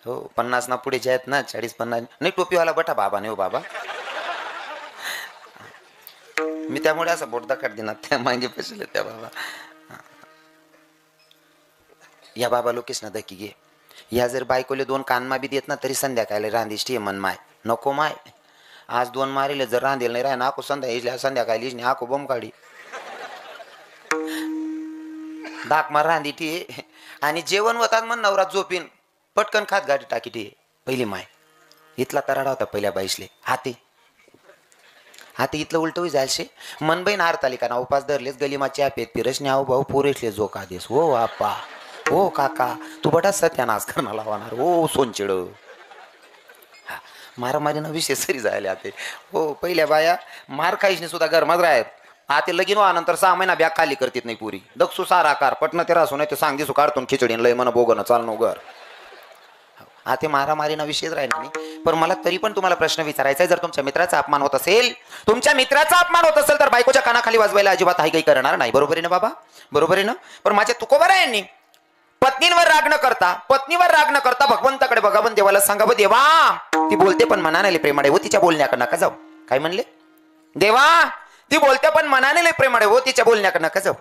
हो 50 ना पुढे जे आहेत ना 40-50 नाही टोपीवाला बठा बाबा नाही हो बाबा. मी त्यामुळे असं बोट दाखट देणार त्या मागे पसले त्या बाबा. या बाबा लोकेश ना दकी घे या जर बायकोले 2 कानमा बी देत ना तरी संध्याकाळी रांदिष्टी मन माय नको माय आज 2 मारेले जर रांदेल नाही राह नाको संध्याकाळी नाही आको बॉम्ब काढी दाक मार रांदी टी आणि जेवण होतात मग नवरा झोपीन पटकन खात गाडी टाकी टी पहिली माय इथला तराडा होता पहिल्या बाईसले हाते इथलं उलट जायचे मन बहीण आरतालिका ना उपास धरलेच गलीमा च्या पेत पिरस न्याव भाऊ पोरेसले जो का देस हो आपा हो काका तू बटा सत्यानाश करणाला वाहणार हो सोनचिड मारामारीनं विषय सरी जायला आते हो पहिल्या बाया मार खाईशने सुद्धा गरमाच राहत आते लगीन व्हानंतर 6 महिना बॅग खाली करतीत नाही पुरी दक्षू सारा आकार पटना तेरा असो नाही ते सांग दिसू काढतो खिचडीन लय मन बोगन चालनो घर आते मारामारीना विषयच राहिला नाही. पण मला तरी पण तुम्हाला प्रश्न विचारायचा आहे जर तुमच्या मित्राचा अपमान होत असेल तर बायकोच्या कानाखाली वाजवायला अजिबात काही करणार नाही. बरोबर आहे ना बाबा बरोबर आहे ना. पण माझ्या तुकोबर आहे यांनी पत्नीवर राग न करता भगवंताकडे भगवान देवाला सांगावं देवा ती बोलते पण मनाने प्रेमाडे हो तिच्या बोलण्याकडे नका जाऊ. काय म्हणले देवा ती बोलते पण मनाने प्रेमाडे हो तिच्या बोलण्याकडे नका जाऊ.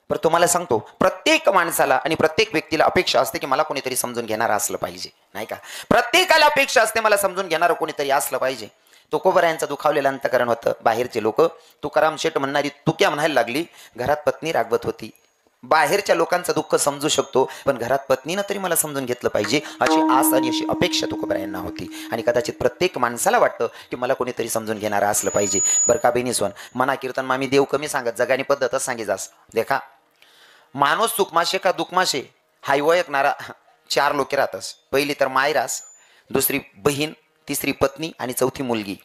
पण तुम्हाला सांगतो प्रत्येक माणसाला आणि प्रत्येक व्यक्तीला अपेक्षा असते की मला कोणीतरी समजून घेणार असलं पाहिजे नाही का. प्रत्येकाला अपेक्षा असते मला समजून घेणारं कोणीतरी असलं पाहिजे. तुकोबर यांचं दुखावलेलं अंतकरण होतं. बाहेरचे लोक तुकाराम शेठ म्हणणारी तुक्या म्हणायला लागली घरात पत्नी रागवत होती. बाहेरच्या लोकांचं दुःख समजू शकतो पण घरात पत्नीनं तरी मला समजून घेतलं पाहिजे अशी आस आणि अशी अपेक्षा तुकोबर यांना होती. आणि कदाचित प्रत्येक माणसाला वाटतं की मला कोणीतरी समजून घेणारं असलं पाहिजे. बरं का बेनिसवन मना कीर्तन मामी देव कमी सांगत जगानी पद्धतच सांगे जास देखा माणूस सुखमाशे का दुखमाशे हाय ओळखणारा 4 लोके राहतस. पहिली तर मायरास दुसरी बहीण तिसरी पत्नी आणि चौथी मुलगी.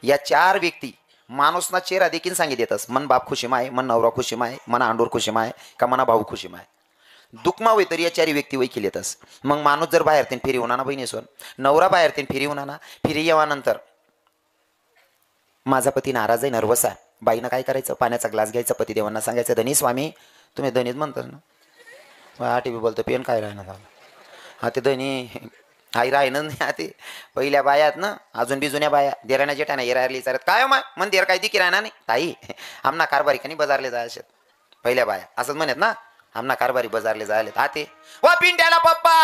या 4 व्यक्ती माणूसना चेहरा देखील सांगी देतस मन बाप खुशी माय मन नवरा खुशी माय मना अंडोर खुशी माय का मना भाऊ खुशी माय दुखमा होय तर या 4 व्यक्ती वैखील येतस. मग माणूस जर बाहेर तीन फिरी होणार ना बहिणीसोन नवरा बाहेर तीन फिरी होणार ना फिरी येवानंतर माझा पती नाराज आहे नर्वस आहे. बाईनं काय करायचं पाण्याचा ग्लास घ्यायचा पतिदेवांना सांगायचं धनी स्वामी तुम्ही धनीच म्हणतात ना हा टी व्ही बोलतो पेन काय राहणार हा ते धनी आई राहिनं नाही ते पहिल्या बायात ना अजून बी जुन्या बाया देराण्या जेठाना येरायला विचारत काय मन देर काय दिकी राहणार नाही ताई आमना कारभारी कनी बाजारले जायचे पहिल्या बाया असंच म्हणत ना आमना कारभारी बाजारले जायले हा ते वा पिंट्याला पप्पा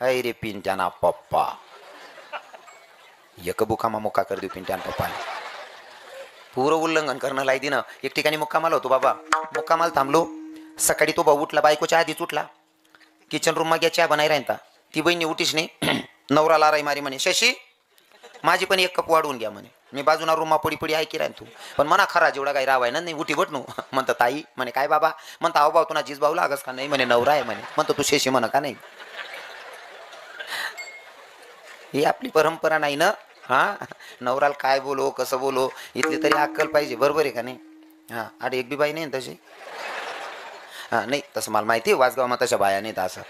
हाय रे पिंट्याना पप्पा एक बुकामा मुक्का कर देऊ पिंट्यान पप्पाने पूरं उल्लंघन करणं लाई दिनं. एक ठिकाणी मुक्कामाल होतो बाबा मुक्कामाल थांबलो. सकाळी तो भाऊ उठला बायकोच्या आधीच उठला किचन रूम मा चहा बनाई राहता ती बहिणी उठीच नाही नवरा लाराई मारी म्हणे शशी माझी पण 1 कप वाढवून घ्या म्हणे. मी बाजूना रूम पडी पडी ऐकी राहीन तू पण मना खरा जेवढा काही रावाय ना नाही उठी बटनू म्हणतं ताई म्हणे काय बाबा म्हणता अहो भाऊ तुला जीज भाऊ लागस का नाही म्हणे नवरा आहे म्हणे म्हणतो तू शशी म्हण का नाही. ही आपली परंपरा नाही ना. हा नवराला काय बोलो कसं बोलो इथली तरी अक्कल पाहिजे. बरोबर आहे का नाही. हां आणि एक बी बाई नाही तशी हां नाही तसं मला माहिती आहे वाजगाव मग तशा बाया नाहीत असं.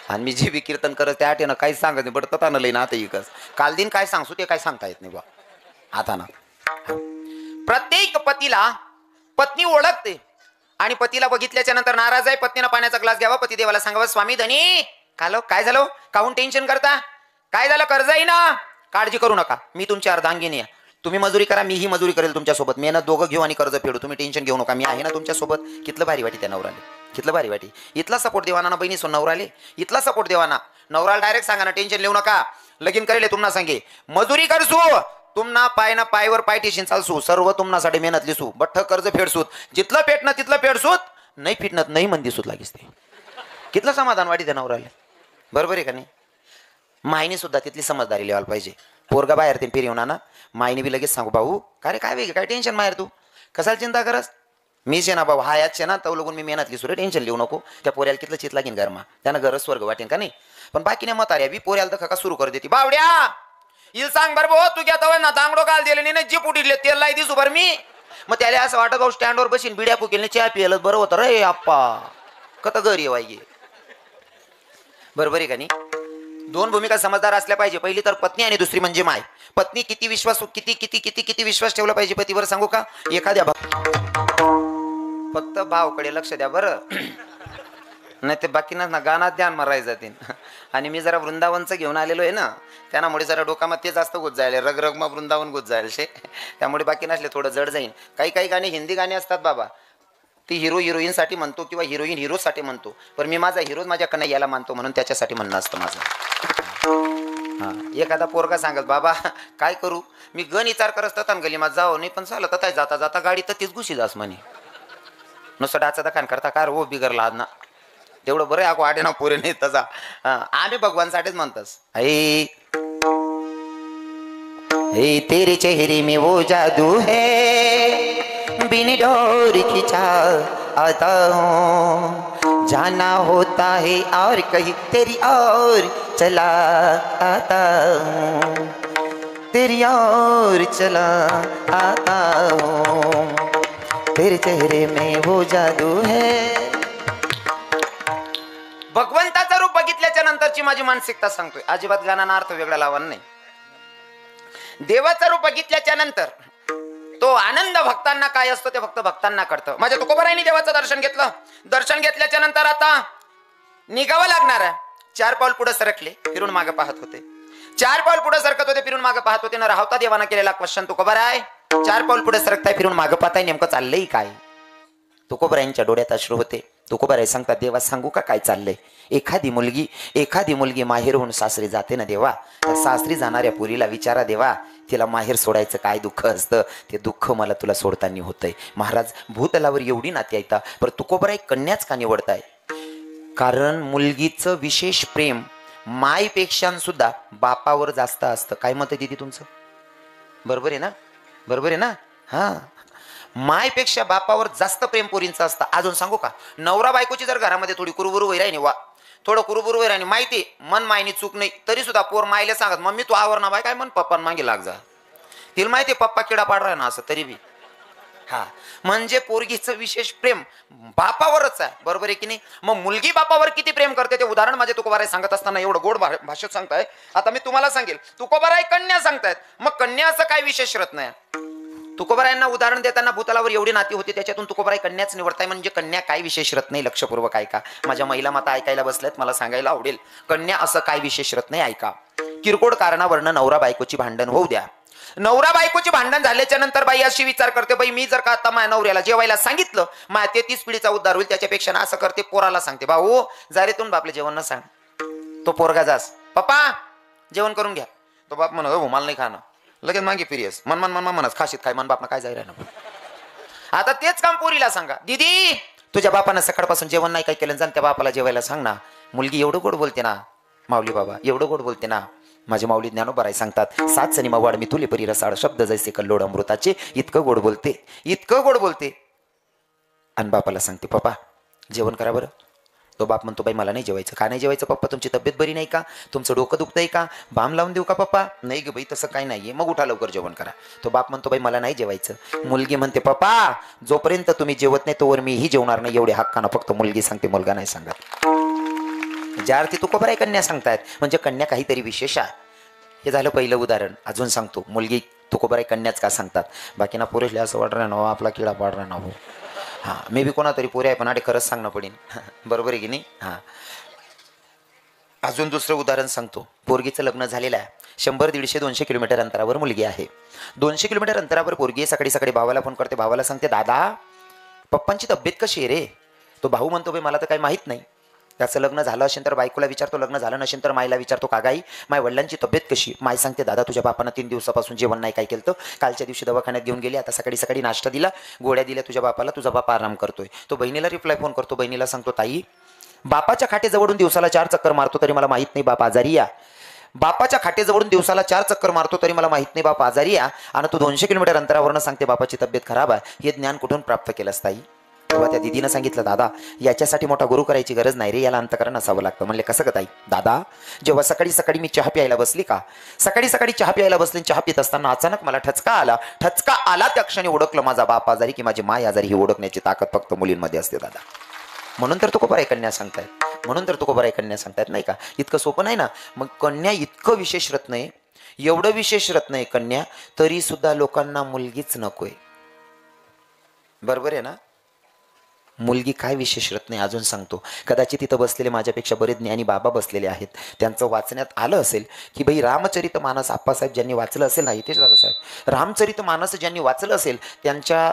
आणि मी जे बी कीर्तन करत त्या आठेनं काहीच सांगत नाही बट तथा न लई ना आता इकच काल दिन काय सांगसू ते काय सांगता येत नाही बा आता ना. प्रत्येक पतीला पत्नी ओळखते आणि पतीला बघितल्याच्या नंतर नाराज आहे पत्नीनं पाण्याचा ग्लास घ्यावा पती देवाला सांगावा स्वामी धनी कालो काय झालं काहून टेन्शन करता काय झालं कर्ज आहे ना काळजी करू नका मी तुमची अर्धांगिनी आहे. तुम्ही मजुरी करा मीही मजुरी करेल तुमच्यासोबत मेहनत दोघं घेऊ आणि कर्ज फेडू तुम्ही टेन्शन घेऊ नका मी आहे ना तुमच्यासोबत. कितलं भारी वाटी त्या नवराले कितलं भारी वाटी इथला सपोर्ट देवाना ना बहिणी सो नवराले इथला सपोर्ट देवाना नवराला डायरेक्ट सांगा ना टेन्शन लिहू नका लगीन करेल तुम्हाला सांगे मजुरी करसू तुम्हाला पाय ना पायवर पाय टेन्शन चालसू सर्व तुम्हासाठी मेहनत लिसू बठ्ठ कर्ज फेडसूत जिथलं पेटणं तिथलं फेडसूत नाही फिटणं नाही मंदी सूत लागीस ते कितलं समाधान वाटी त्या नवराले. बरोबर आहे का नाही. मायने सुद्धा तिथली समजदारी लिहायला पाहिजे. पोरगा बाहेर ते फिर येऊन ना मायने बी लगेच सांगू भाऊ काय रे काय वेगळं काय टेन्शन माहेर तू कशाला चिंता करस मीच आहे ना भाऊ हा याच ना तो लगून मी मेहनत लिसू रे टेन्शन लिहू नको त्या पोऱ्याला कितलं चित लागेन घरमा त्यानं गरज स्वर्ग वाटेन का नाही. पण बाकी नाही मतार्या बी पोऱ्याला तर का सुरू कर देते बावड्या इल सांग बरं भाऊ तू घ्या ना दांगडो काल दिले नाही जीप उठले तेल लाई दिसू बरं मी मग त्याला असं वाटत भाऊ स्टँडवर बसीन बिड्या पुकेल चहा पियला बरं होतं रे आप्पा कत घरी वाईगे. बरोबर आहे का नाही. 2 भूमिका समजदार असल्या पाहिजे. पहिली तर पत्नी आणि दुसरी म्हणजे माय. पत्नी किती विश्वास किती किती किती किती विश्वास ठेवला पाहिजे पतीवर सांगू का. एखाद्या फक्त भावकडे लक्ष द्या बरं नाही ते बाकीना ना गाणं ध्यान मारायचं जातील. आणि मी जरा वृंदावनचं घेऊन आलेलो आहे ना, त्यामुळे जरा डोकामध्ये ते जास्त गुज जायला, रग मग वृंदावन गुज जायला शे, त्यामुळे बाकी नसले थोडं जड जाईन. काही काही गाणी हिंदी गाणी असतात बाबा, ती हिरो हिरोईनसाठी म्हणतो किंवा हिरोईन हिरोसाठी म्हणतो, पण मी माझा हिरोज माझ्याकडनं याला मानतो म्हणून त्याच्यासाठी म्हणणं असतं माझं. हां, एखादा पोरगा सांगत बाबा काय करू, मी गण विचार करत असतात गली माझं जाऊ नाही, पण चालत आता जाता जाता गाडी तर तीच घुशी जास म्हणे. नुसतं डाचा दखान करता कार हो बिगरला आज ना, तेवढं बरं आहे. आडे ना पोरे नाही तसा. आम्ही भगवानसाठीच म्हणतोस. हे तेरे चेहरे में वो जादू है, बिन डोर खिंचा आता हूँ, जाना होता है और कहीं तेरी और चला आता हूँ, तेरी और चला आता हूँ, तेरे चेहरे में वो जादू है. भगवंताचं रूप बघितल्याच्या नंतरची माझी मानसिकता सांगतोय, अजिबात गाण्याचा अर्थ वेगळा लावण नाही. देवाचं रूप बघितल्याच्या नंतर तो आनंद भक्तांना काय असतो ते फक्त भक्तांना कळतं. माझ्या तुकोबारायांनी देवाचं दर्शन घेतलं. दर्शन घेतल्याच्या नंतर आता निघावं लागणार आहे. 4 पाऊल पुढे सरकले, फिरून मागे पाहत होते. 4 पाऊल पुढे सरकत होते, फिरून मागे पाहत होते. न राहता देवाना केलेला क्वेश्चन, तुकोबाराय 4 पाऊल पुढे सरकताय, फिरून मागे पाहताय, नेमकं चाललंय काय? तुकोबारायांच्या डोळ्यात अश्रू होते. तुकोबाराय सांगतात, देवा सांगू का काय चाललंय? एखादी मुलगी माहेर होऊन सासरी जाते ना देवा, त्या सासरी जाणाऱ्या पुरीला विचारा देवा, तिला माहेर सोडायचं काय दुःख असतं, ते दुःख मला तुला सोडताना होतंय. महाराज भूतलावर एवढी नाती येतात, पण तुकोबाराय कन्याच का निवडताय? कारण मुलगीचं विशेष प्रेम मायपेक्षा सुद्धा बापावर जास्त असतं. काय मत आहे दीदी तुमचं? बरोबर आहे ना? बरोबर आहे ना? हा, मायपेक्षा बापावर जास्त प्रेम पोरींचं असतं. अजून सांगू का, नवरा बायकोची जर घरामध्ये थोडी कुरुबुरू वैर आहे वा, थोडं कुरुबुरू वैर आहे, माहिती मन मायनी चूक नाही, तरी सुद्धा पोर मायला सांगत मम्मी तू आवर ना बाय, काय मन पप्पा मागे लाग जा, तिला माहिती पप्पा किडा पाडराय ना असं, तरी बी हा, म्हणजे पोरगीचं विशेष प्रेम बापावरच आहे. बरोबर आहे की नाही? मग मुलगी बापावर किती प्रेम करते ते उदाहरण माझे तुकोबाराय सांगत असताना एवढं गोड भाषेत सांगताय. आता मी तुम्हाला सांगेल, तुकोबाराय कन्या सांगतायत, मग कन्याचं काय विशेष रत्न आहे? तुकोबारायांना उदाहरण देताना भूतलावर एवढी नाती होती, त्याच्यातून तुकोबाराय कन्याच निवडताय. म्हणजे कन्या काय विशेष रत्न आहे? लक्षपूर्वक ऐका. माझ्या महिला माता ऐकायला बसल्यात, मला सांगायला आवडेल. कन्या असं काय विशेष रत्न आहे ऐका. किरकोळ कारणावरनं नवरा बायकोची भांडण होऊ द्या. नवरा बायकोची भांडण झाल्याच्या नंतर बाई अशी विचार करते, बाई मी जर का आता माझ्या नवऱ्याला जेवायला सांगितलं, माझ्या 33 पिढीचा उद्धार होईल, त्याच्यापेक्षा ना असं करते, पोराला सांगते, भाऊ जारेतून बापले जेवण न सांग. तो पोरगा जास, पप्पा जेवण करून घ्या. तो बाप म्हणत हो मला नाही खाणं, लगेच मागे फिरियस मन मन मन म्हणत खाशीत काय मन बापना काय जाय ना. आता तेच काम पोरीला सांगा, दीदी तुझ्या बापानं सकाळपासून जेवण नाही काय केलं, जाण त्या बापाला जेवायला सांग ना. मुलगी एवढं गोड बोलते ना, माऊली बाबा एवढं गोड बोलते ना. माझे माऊली ज्ञानोबाराय सांगतात, 7 सनी मवाड मी तुले परी रसाळ, शब्द जैसे कल्लोड अमृताचे, इतकं गोड बोलते, इतकं गोड बोलते. आणि बापाला सांगते, पप्पा जेवण करा बरं. तो बाप म्हणतो, बाई मला नाही जेवायचं. का नाही जेवायचं पप्पा? तुमची तब्येत बरी नाही का? तुमचं डोकं दुखतंय का? बाम लावून देऊ का पप्पा? नाही ग बाई तसं काय नाहीये. मग उठा लवकर जेवण करा. तो बाप म्हणतो, बाई मला नाही जेवायचं. मुलगी म्हणते, पप्पा जोपर्यंत तुम्ही जेवत नाही तोवर मीही जेवणार नाही. एवढे हक्कानं फक्त मुलगी सांगते, मुलगा नाही सांगत. ज्या अर्थी तुकोबाराय कन्या सांगतायत म्हणजे कन्या काहीतरी विशेष आहे. हे झालं पहिलं उदाहरण. अजून सांगतो, मुलगी तुकोबाराय कन्याच का सांगतात? बाकीना पुरेशले असं वाटणार ना आपला किडा पाडणार ना हो. हां, मे बी कोणातरी पोरे आहे, पण आडे खरंच सांगणं पडेल. बरोबर आहे की नाही? हां, अजून दुसरं उदाहरण सांगतो. पोरगीचं लग्न झालेलं आहे. 100, 150, 200 किलोमीटर अंतरावर मुलगी आहे. 200 किलोमीटर अंतरावर पोरगी सकाळी सकाळी भावाला फोन करते. भावाला सांगते, दादा पप्पांची तब्येत कशी आहे रे? तो भाऊ म्हणतो, बाई मला तर काही माहीत नाही. त्याचं लग्न झालं असेल तर बायकोला विचारतो, लग्न झालं नसेल तर मायला विचारतो, का गाई माय वडिलांची तब्येत कशी? माय सांगते, दादा तुझ्या बापानं 3 दिवसापासून जेवण नाही काय केलं, तर कालच्या दिवशी दवाखान्यात घेऊन गेली, आता सकाळी सकाळी नाश्ता दिला, गोळ्या दिल्या तुझ्या बापाला, तुझा बापा आराम करतोय. तो बहिणीला रिप्लाय फोन करतो. बहिणीला सांगतो, ताई बापाच्या खाटेजवळून दिवसाला 4 चक्कर मारतो तरी मला माहीत नाही बाप आजारी या. बापाच्या खाटेजवळून दिवसाला 4 चक्कर मारतो तरी मला माहीत नाही बाप आजारी या, आणि तू 200 किलोमीटर अंतरावरनं सांगते बापाची तब्येत खराब आहे. हे ज्ञान कुठून प्राप्त केलंस ताई? तेव्हा त्या दिदीनं सांगितलं, दादा याच्यासाठी मोठा गुरु करायची गरज नाही रे, याला अंतकरण असावं लागतं. म्हणले कसं का ताई? दादा जेव्हा सकाळी सकाळी मी चहा प्यायला बसली का, सकाळी सकाळी चहा प्यायला बसली, चहा पित असताना अचानक मला ठचका आला. ठचका आला त्या क्षणी ओळखलं माझा बाप आजारी की माझी माय आजारी. ही ओळखण्याची ताकद फक्त मुलींमध्ये असते दादा. म्हणून तर तुकोबाराय कन्या सांगतायत. म्हणून तर तुकोबाराय कन्या सांगतायत, नाही का? इतकं सोपं नाही ना. मग कन्या इतकं विशेष रत्न आहे, एवढं विशेष रत्न आहे कन्या, तरी सुद्धा लोकांना मुलगीच नकोय. बरोबर आहे ना? मुलगी काय विशेष रत्न आहे अजून सांगतो. कदाचित तिथं बसलेले माझ्यापेक्षा बरेच ज्ञानी बाबा बसलेले आहेत, त्यांचं वाचण्यात आलं असेल की बाई रामचरितमानस आप्पासाहेब ज्यांनी वाचलं असेल ना, इथेच साहेब, रामचरितमानस ज्यांनी वाचलं असेल त्यांच्या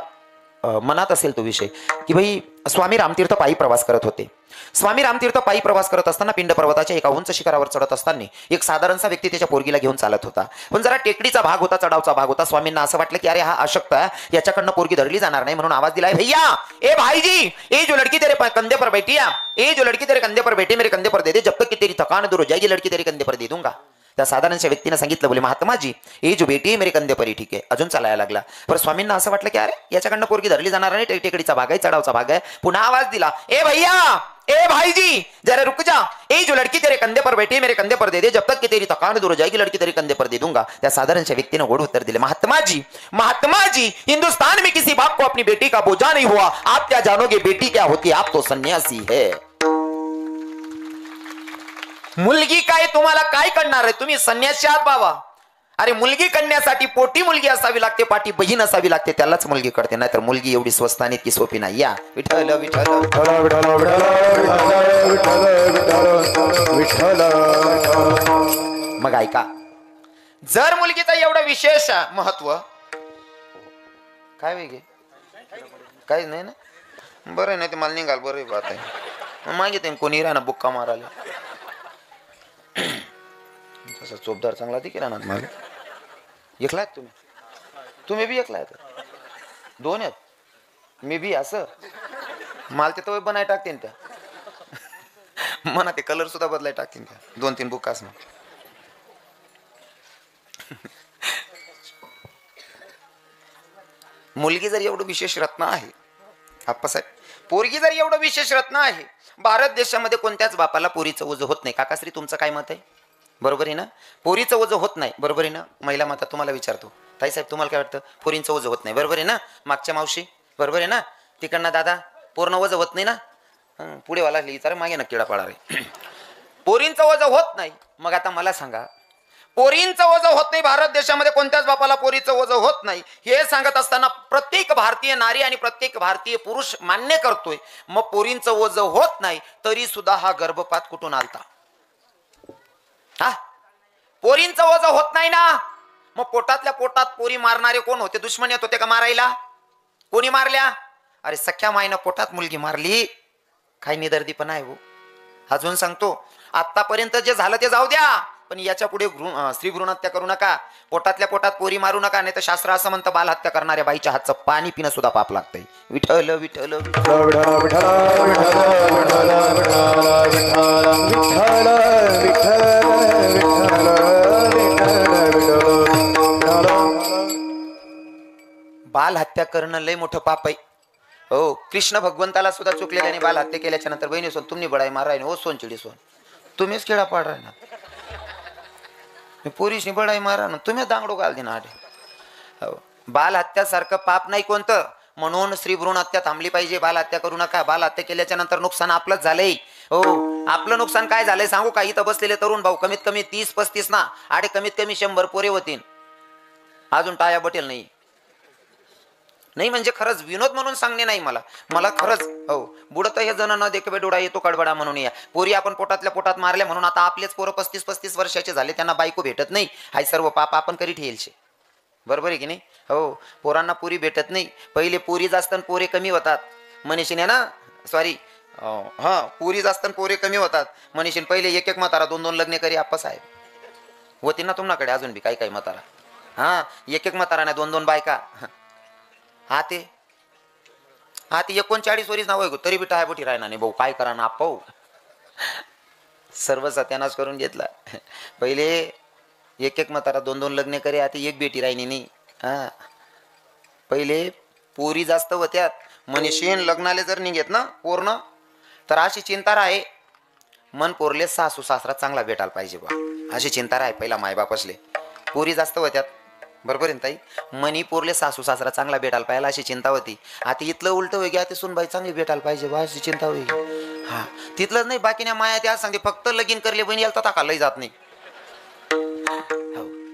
मनात असेल तो विषय की भाई स्वामी रामतीर्थ पायी प्रवास करत होते. स्वामी रामतीर्थ पायी प्रवास करत असताना पिंड पर्वताच्या एका उंच शिखरावर चढत असताना एक साधारणसा व्यक्ती त्याच्या पोरगीला घेऊन चालत होता. पण जरा टेकडीचा भाग होता, चढावचा भाग होता. स्वामींना असं वाटलं की अरे हा अशक्त आहे, याच्याकडनं पोरगी धरली जाणार नाही, म्हणून आवाज दिला, भैया ए भाईजी, ए जो लड़की तेरे कंधे पर बैठी है, ए जो लड़की तेरे कंधे पर बैठी मेरे कंधे पर दे दे, जब तक कि तेरी थकान दूर हो जाएगी लड़की तेरे कंधे पर दे दूंगा. त्या साधारणशा व्यक्तीने सांगितलं, बोले महात्माजी ए जो बेटी आहे मेरे कंधे पर, ठीक आहे. अजून चालायला लागला. पर स्वामींना असं वाटलं की अरे याच्याकडनं पोरगी धरली जाणार नाही, टेकडीचा भाग आहे, चढावचा भाग आहे. पुन्हा आवाज दिला, ए भैया ए भाईजी जरा रुक जा, ए जो लड़की तेरे कंधे पर बैठी मेरे कंधे पर दे दे, जब तक कि तेरी थकान दूर हो जाएगी लड़की तेरे कंधे पर दे दूंगा. त्या साधारणशा व्यक्तीने गोड उत्तर दिले, महात्माजी हिंदुस्तान में किसी बाप को अपनी बेटी का बोझा नहीं हुआ, आप क्या जानोगे बेटी क्या होती, आप तो सन्यासी है. मुलगी काय तुम्हाला काय करणार आहे, तुम्ही संन्यासी आहात बाबा. अरे मुलगी करण्यासाठी पोटी मुलगी असावी लागते, पाठी बहीण असावी लागते, त्यालाच मुलगी करते, नाहीतर मुलगी एवढी स्वस्त आणि इतकी सोपी नाही. या विठ्ठल विठ्ठल विठ्ठल. मग ऐका, जर मुलगीचं एवढं विशेष महत्व काय वेगळे काही नाही ना, बरं नाही ते मला निघाल, बरं बात आहे. मागितले कोणी राहणार बुक्का मारायला, तसा चोपदार चांगला ते किराणा मागे एकला आहेत तुम्ही बी एकला आहेत, दोन आहेत, मी बी असं माल ते तो बनाय टाकते त्या म्हणा, ते कलर सुद्धा बदलाय टाकतील त्या, 2-3 बुक्कास ना. मुलगी जर एवढं विशेष रत्न आहे आप्पासाहेब, पोरगी जर एवढं विशेष रत्न आहे, भारत देशामध्ये कोणत्याच बापाला पोरीचं ओझं होत नाही. काकाश्री तुमचं काय मत आहे? बरोबर आहे ना, पोरीचं ओझं होत नाही, बरोबर आहे ना. महिला माता तुम्हाला विचारतो, ताईसाहेब तुम्हाला काय वाटतं? पोरींचं ओझं होत नाही, बरोबर आहे ना. मागच्या मावशी बरोबर आहे ना, तिकडनं दादा पूर्ण ओझं होत नाही ना, पुढे वाला विचार मागे ना किडा पाडा रे. पोरींचं ओझं होत नाही. मग आता मला सांगा, पोरींचं ओझं होत नाही भारत देशामध्ये, कोणत्याच बापाला पोरीचं ओझं होत नाही हे सांगत असताना प्रत्येक भारतीय नारी आणि प्रत्येक भारतीय पुरुष मान्य करतोय, मग पोरींचं ओझं होत नाही तरी सुद्धा हा गर्भपात कुठून आलता? हा, पोरींचं ओझं होत नाही ना, मग पोटातल्या पोटात पोरी मारणारे कोण होते? दुश्मन येत होते का मारायला? कोणी मारल्या? अरे सख्या माईनं पोटात मुलगी मारली, काही निदर्दीपणा आहे हो. अजून सांगतो, आतापर्यंत जे झालं ते जाऊ द्या, पण याच्या पुढे स्त्री भ्रूण हत्या करू नका, पोटातल्या पोटात पोरी मारू नका, नाही तर शास्त्र असं म्हणतं बाल हत्या करणाऱ्या बाईच्या हातचं पाणी पिणं सुद्धा पाप लागतंय. विठ्ठल विठ्ठल बाल हत्या करणं लय मोठं पाप आहे हो. कृष्ण भगवंताला सुद्धा चुकलेल्याने बाल हत्या केल्याच्या नंतर बहिणी सोन तुम्ही बडाई माराय हो, सोन चिडी सोन तुम्हीच खेळा पाड राह ना, पोरीशी बडाई मारा ना, तुम्ही दांगडो घाल दे ना. बाल हत्यासारखं पाप नाही कोणतं, म्हणून स्त्री भ्रूण हत्या थांबली पाहिजे. बाल हत्या करू नका. बाल हत्या केल्याच्या नंतर नुकसान आपलंच झालंय हो. आपलं नुकसान काय झालंय सांगू का? इथं बसलेले तरुण भाऊ कमीत कमी 30-35 ना, आणि कमीत कमी 100 पोरे होतील, अजून टाया बटेल नाही. नाही म्हणजे खरंच विनोद म्हणून सांगणे नाही, मला खरंच हो. बुडत हे जण न देखबे डोळा येतो कडबडा म्हणून. या पोरी आपण पोटातल्या पोटात मारल्या म्हणून आता आपलेच पोरं 35-35 वर्षाचे झाले, त्यांना बायको भेटत नाही. हाय सर्व पाप आपण करी ठेलशे, बरोबर आहे की नाही हो. पोरांना पुरी भेटत नाही. पहिले पुरी जास्त पोरे कमी होतात मनीषीने ना, सॉरी हा, पुरी जास्त पोरे कमी होतात मनीषीन. पहिले एक म्हातारा 2-2 लग्न करी आप्पा साहेब होती ना तुमच्याकडे, अजून बी काही म्हातारा, हा एक म्हातारा नाही 2-2 बायका. हा ते 39 वरीच नाव आहे तरी बी टायबोटी राहणार नाही भाऊ, काय करा ना पाहू. सर्व सत्यानाश करून घेतला. पहिले एक म्हातारा 2-2 लग्न करे, आता एक बेटी राहिली नाही. हा, पहिले पोरी जास्त होत्यात मनीषीन. लग्नाले जर निघेत ना पूर्ण तर अशी चिंता राहे, मन पोरले सासू सासरा चांगला भेटायला पाहिजे बा, अशी चिंता राहे पहिला मायबाप असले. पोरी जास्त होत्यात, बरोबर आहे ताई. मनी पोरले सासू सासरा चांगला भेटायला पाहिजे अशी चिंता होती. आता इथलं उलट होई घ्या, ते सुनबाई चांगली भेटायला पाहिजे बा अशी चिंता होई. हा, तिथलंच नाही बाकीने माया त्या सांगते फक्त लगीन करले बहिणी याला तर लई जात नाही.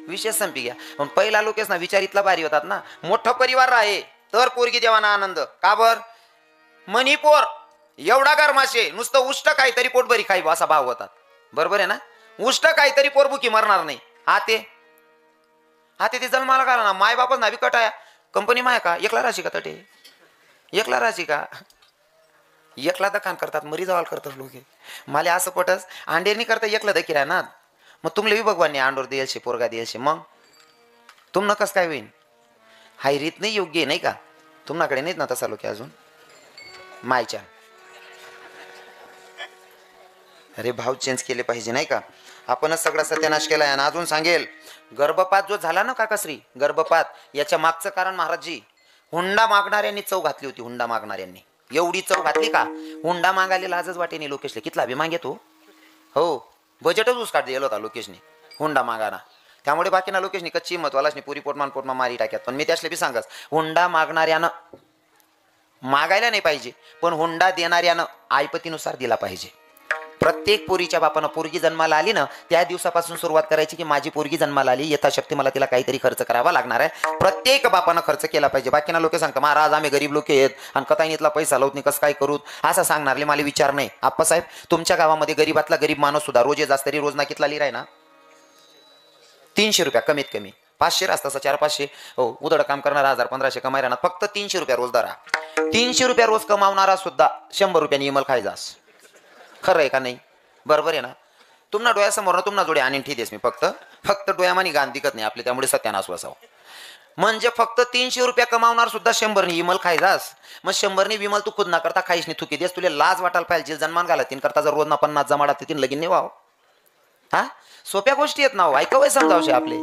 विशेष संपी घ्या. पण पहिला लोकेस ना विचार इथला भारी होतात ना, मोठा परिवार आहे तर पोरगी देवाना आनंद. का बर? मणिपोर एवढा गरमाशे नुसतं उष्ट काहीतरी पोटभरी खाई असा भाव होतात. बरोबर आहे ना. उष्ट काहीतरी पोरबुकी मरणार नाही. हाते ते जन्माला घाला ना. माय बापच नावी कटाया कंपनी माय का एकला राशी का तटे एकला राशी का एकला दखान करतात मरी जवाल करतात लोक. मला असं पटस अंडेरनी करता एकला दखी राह ना. मग तुमले बी भगवान अंडोर देईल शे पोरगा देईल शे मग तुम नकस काय होईन. हाय रीत नाही योग्य नाही का तुमच्याकडे नाहीत ना तसा लोक अजून मायच्या. अरे भाव चेंज केले पाहिजे नाही का. आपणच सगळा सत्यानाश केलाय. आणि अजून सांगेल गर्भपात जो झाला ना काकाश्री गर्भपात याच्या मागचं कारण महाराजजी हुंडा मागणाऱ्यांनी चव घातली होती. हुंडा मागणाऱ्यांनी एवढी चव घातली का हुंडा मागायला लाजच वाटे नाही लोकेशले. कितला बी मागेतो हो बजेटच उसकाट दिलं होता लोकेशने हुंडा मागाना. त्यामुळे बाकीना लोकेशनी कच्ची महत्वालाच नाही पुरी पोटमा मारी टाक्यात. पण मी त्यासले बी सांगस हुंडा मागणाऱ्यानं मागायला नाही पाहिजे पण हुंडा देणाऱ्यानं आयपतीनुसार दिला पाहिजे. प्रत्येक पोरीच्या बापानं पोरगी जन्माला आली ना त्या दिवसापासून सुरुवात करायची की माझी पोरगी जन्माला आली यथाशक्ती मला तिला काहीतरी खर्च करावा लागणार आहे. प्रत्येक बापानं खर्च केला पाहिजे. बाकीना लोक सांगतात महाराज आम्ही गरीब लोक आहेत आणि कथाईतला पैसा लावत नाही कसं काय करू असं सांगणारले मला विचार नाही. आप्पासाहेब तुमच्या गावामध्ये गरीबातला गरीब माणूस सुद्धा रोज जास्त तरी रोजना कितला लिहिराय ना 300 रुपया कमीत कमी 500 असतं 400-500 हो उदड काम करणारा 1000-1500 कमाई राहणार फक्त 300 रुपया रोज दरा. 300 रुपया रोज कमावणारा सुद्धा 100 रुपयांनी इमल खायजास. खरं आहे का नाही. बरोबर आहे ना. तुम्हाला डोळ्यासमोर तुम्हाला जोडे आणून ठेदेस मी फक्त डोळ्यामानी गाण दिकत नाही आपले त्यामुळे सत्यानाश वसाव. म्हणजे फक्त 300 रुपया कमावणार सुद्धा 100 इमल खायजास. मग 100 विमल तू खुद ना करता खाईस नाही थुकी देस तुला लाज वाटायला पाहिजे. जन्मान घाला तीन करता जर रोज ना 50 जमाडा तीन लगीन नाही व्हावं. हा सोप्या गोष्टी आहेत ना हो ऐकवय समजावशे आपले.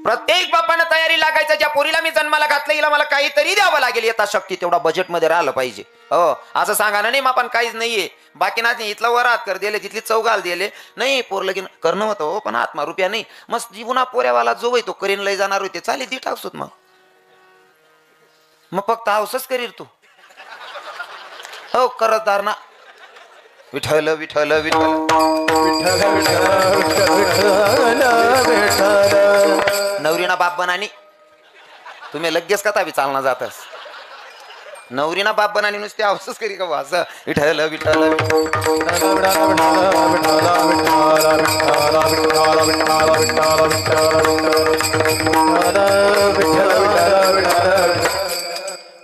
प्रत्येक बापानं तयारी लागायचं ज्या पोरीला मी जन्माला घातलं हिला मला काहीतरी द्यावं लागेल यथाशक्ती तेवढा बजेटमध्ये राहिलं पाहिजे. हो असं सांगा ना नाही मग आपण काहीच नाहीये बाकी ना इथलं वरात कर दिले तिथली चौघाल दिले नाही पोर लगीन करणं होतं हो पण आत्मा रुपया नाही मस्त जीवना पोऱ्यावाला जो तो करीन लय जाणार होते चालेल ती टाकसोत मग फक्त हाऊसच करील तू हो करतदार ना. विठ्ठल विठ्ठल विठ्ठल नवरीना बाप बनानी तुम्ही लगेच कथा बी चालना जातस. नवरीना बाप बनानी नुसते हाऊसच करी का असं विठ्ठल विठ्ठल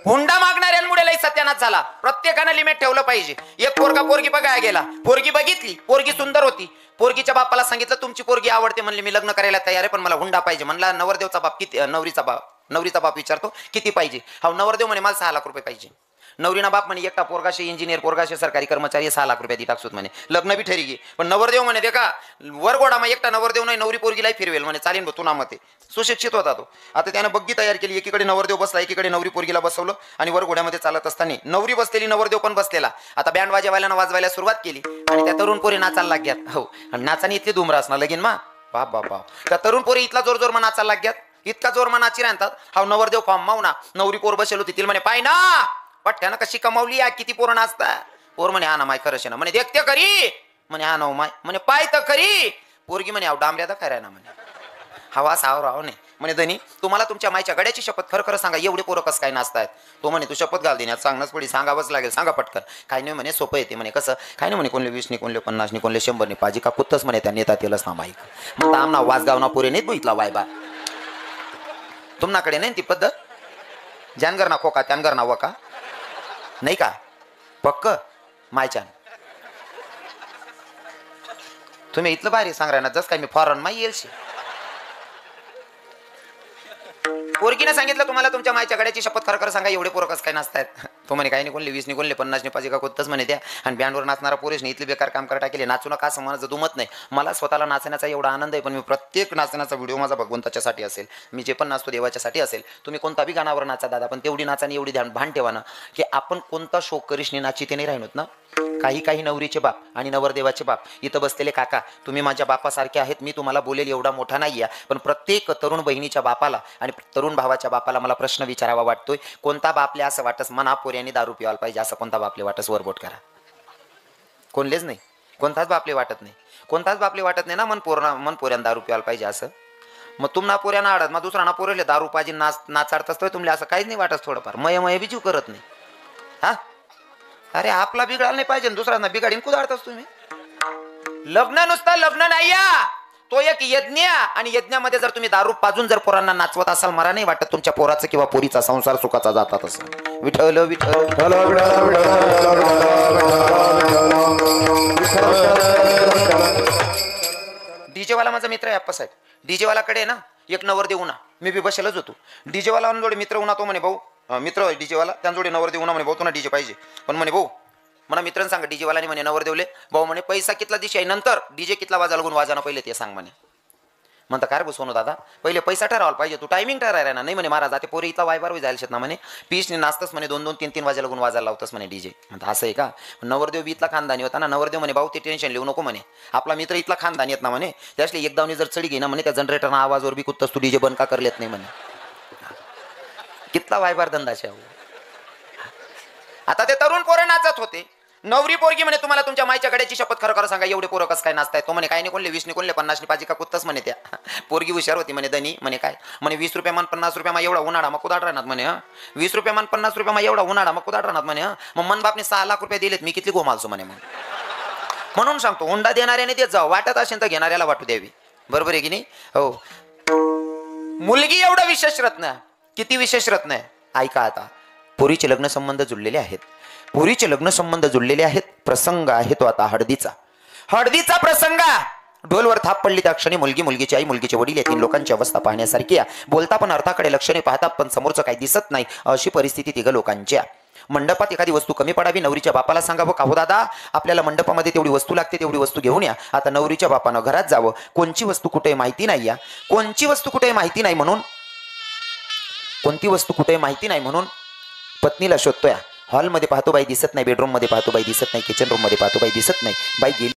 हुंडा मागणाऱ्यांमुळे लई सत्यानाश झाला. प्रत्येकानं लिमिट ठेवलं पाहिजे. एक पोरगा पोरगी बघायला गेला पोरगी बघितली पोरगी सुंदर होती. पोरगीच्या बापाला सांगितलं तुमची पोरगी आवडते म्हणले मी लग्न करायला तयार आहे पण मला हुंडा पाहिजे. म्हणला नवरदेवचा बाप किती नवरीचा बाप विचारतो किती पाहिजे. हा नवरदेव म्हणे मला 6 लाख रुपये पाहिजे. नवरीना बाप म्हणे एकटा पोरगाशे इंजिनियर पोरगाशे सरकारी कर्मचारी 6 लाख रुपये दी टाकसूत म्हणे. लग्न बी ठरी गे पण नवरदेव म्हणे ते का वरगोडा मग एकटा नवरदेव नाही नवरी पोरगीला फिरवेल म्हणे चालीन तुना मते. सुशिक्षित होता तो. आता त्यानं बग्गी तयार केली एकीकडे नवरदेव बसला एकीकडे नवरी पोरगीला बसवलं आणि वरघोड्यामध्ये चालत असताना नवरी बसलेली नवरदेव पण बसलेला. आता बँड वाजवायला वाजवायला सुरुवात केली आणि त्या तरुण पोरी नाचायला लागल्यात. हो आणि नाचाने इतली धुमरा असणार लगीन मा बाप बाप बाप त्या तरुण पोरी इतला जोर जोर मा नाचायला लागल्यात इतका जोर मा नाची राहतात. हा नवरदेव फॉर्म ना नवरी पोर बसेल होती तिला म्हणे पाय ना पठ्ठ्यानं कशी कमावली या किती पोरं नाचता. पोर म्हणे हा ना माय खरंच ना म्हणे देखते करी म्हणे हा ना माय म्हणे पाय तर खरी पोरगी म्हणे अहो डांबऱ्या तर खऱ्या ना म्हणे हवा साव राव नाही म्हणे धनी तुम्हाला तुमच्या मायच्या गड्याची शपथ खरं खरं सांगा एवढे पोरं कसं काय नाचतायत. तो म्हणे तू शपथ घाल देण्यात सांगणंच पडी सांगावंच लागेल सांगा पटकन. काय नाही म्हणे सोपं येते म्हणे कसं काय नाही म्हणे कोणले 20 नाही कोणले 50 नाही कोणले 100 नाही पाहिजे का कुत्तच म्हणे त्या नेता तेलच ना माईक म्हणता आमना वाजगाव ना पोरे नाहीत बघितला वायबा तुमनाकडे नाही ती पद्धत जानगर ना खोका त्यांगर ना वका नाही का पक्क मायच्यान तुम्ही इथलं भारी सांगा ना जस काय मी फॉरन माई येईल शे. पोरगीने सांगितलं तुम्हाला तुमच्या मायच्या गड्याची शपथ खरं खरं सांगा एवढे पोरं कसं काय नाचतायत. तो म्हणे काही नाही कोणले 20 नाही कोणले 50 नाही पाहिजे का कोणतंच म्हणे त्या आणि बँडवर नाचणारा पोरीस नाही इथले बेकार काम करता केले नाचू नका असं माझं दुमत नाही. मला स्वतःला नाचण्याचा एवढा आनंद आहे पण मी प्रत्येक नाचण्याचा व्हिडिओ माझा भगवंताच्यासाठी असेल मी जे पण नाचतो देवाच्यासाठी असेल. तुम्ही कोणता बी गाण्यावर नाचा दादा पण तेवढी नाचाने एवढी भान ठेवा ना की आपण कोणता शोक करीशनी नाची ते नाही राहिनोत ना. काही नवरीचे बाप आणि नवरदेवाचे बाप इथं बसलेले काका तुम्ही माझ्या बापासारखे आहेत. मी तुम्हाला बोलेल एवढा मोठा नाही आहे पण प्रत्येक तरुण बहिणीच्या बापाला आणि तरुण भावाच्या बापाला मला प्रश्न विचारावा वाटतोय कोणता बापले असं वाटस मना पोऱ्यांनी दारू पिवायला पाहिजे असं कोणता बापले वाटस वरबोट करा. कोणलेच नाही कोणताच बापले वाटत नाही कोणताच बापले वाटत नाही ना मन पोऱ्यानं दारू पिवायला पाहिजे असं. मग तुम्हाला पोऱ्यांना आडत मग दुसरा ना पोरेले दारू पाहिजे नाचाडत असतोय तुमले असं काहीच नाही वाटत थोडंफार मय बिजू करत नाही. हा अरे आपला बिघडायला नाही पाहिजे, दुसऱ्यांना बिघाडीन कुदाडताच तुम्ही. लग्न नुसतं लग्न नाही या, तो एक यज्ञ. आणि यज्ञामध्ये जर तुम्ही दारू पाजून जर पोरांना नाचवत असाल, मला नाही वाटत तुमच्या पोराचं किंवा पोरीचा संसार सुखाचा जातात असं. विठ्ठल विठ्ठल. डीजेवाला माझा मित्र आहे अप्पासाहेब. डीजेवालाकडे ना एक नवरदेव उन्हा, मी बी बसेलच होतो. डीजेवाला जोडे मित्र उन्हा, तो म्हणे भाऊ मित्र डीजेवाला त्यांजोडे नवरदेव उन्हा, म्हणे भाऊ तुला डीजे पाहिजे. पण म्हणे भाऊ मला मित्रांनी सांगा डीजेवालाने म्हणे नवरदेवले भाऊ म्हणे पैसा कितला दिशी आहे नंतर डीजे कितला वाजा लागून वाजाना पहिले ते सांग म्हणे. म्हणता काय रे सोनू दादा पहिले पैसा ठरवायला पाहिजे, तू टायमिंग ठरायला ना. नाही म्हणे महाराज आता पोरी इथला वायबार जायला शेत ना म्हणे, पीसने नाचतच म्हणे 2-2, 3-3 वाजा लागून वाजायला लावतच म्हणे डीजे. म्हणता असं आहे का. नवरदेव बी इथला खानदानी होता ना. नवरदेव म्हणे भाऊ ते टेन्शन लिहू नको म्हणे, आपला मित्र इथला खानदानी येत ना म्हणे, त्यासले एकदावनी जर चढी घे ना म्हणे त्या जनरेटरना आवाजवर बी कुत्तस तू डीजे बंद का करलेत नाही म्हणे. कितला वायबार धंदाचे. आता ते तरुण पोरं नाचत होते. नवरी पोरगी म्हणे तुम्हाला तुमच्या मायच्या गड्याची शपथ खरं खरं सांगा एवढे पोरं कसं काय नाचताय. तो म्हणे काय नाही कोणले 20 कोणले 50 पाजी का कुत्तच म्हणे. त्या पोरगी हुशार होती म्हणे धनी. म्हणे काय म्हणे 20 रुपये मान 50 रुपये मा एवढा उन्हाळा मग कुदाड राहणार म्हणे. 20 रुपये मान 50 रुपये मा एवढा उन्हाळा मग कुदाड राहणार म्हणे. मग मन बापने 6 लाख रुपये दिलेत, मी किती गोमालसो म्हणे. मग म्हणून सांगतो हुंडा देणाऱ्याने देत जाऊ, वाटत असेल तर घेणाऱ्याला वाटू द्यावी. बरोबर आहे की नाही. हो मुलगी एवढं विशेष रत्न. किती विशेष रत्न आहे ऐका. आता पोरीचे लग्न संबंध जुळलेले आहेत, पोरीचे लग्न संबंध जुळलेले आहेत. प्रसंग आहे तो आता हळदीचा. हळदीचा प्रसंग. ढोलवर थाप पडली त्या क्षणी मुलगी, मुलगीची आई, मुलगीचे वडील या 3 लोकांची अवस्था पाहण्यासारखी आहे. बोलता पण अर्थाकडे लक्ष नाही पाहतात, पण समोरचं काही दिसत नाही अशी परिस्थिती 3 लोकांची. मंडपात एखादी वस्तू कमी पडावी, नवरीच्या बापाला सांगावं का हो दादा आपल्याला मंडपामध्ये तेवढी वस्तू लागते, तेवढी वस्तू घेऊन या. आता नवरीच्या बापानं घरात जावं, कोणची वस्तू कुठे माहिती नाही. या कोणची वस्तू कुठे माहिती नाही म्हणून, कोणती वस्तू कुठे माहिती नाही म्हणून पत्नीला शोधतोय. हॉलमध्ये पाहतो बाई दिसत नाही, बेडरूम मध्ये पाहतो बाई दिसत नाही, किचन रूम मध्ये पाहतो बाई दिसत नाही. बाई गेली.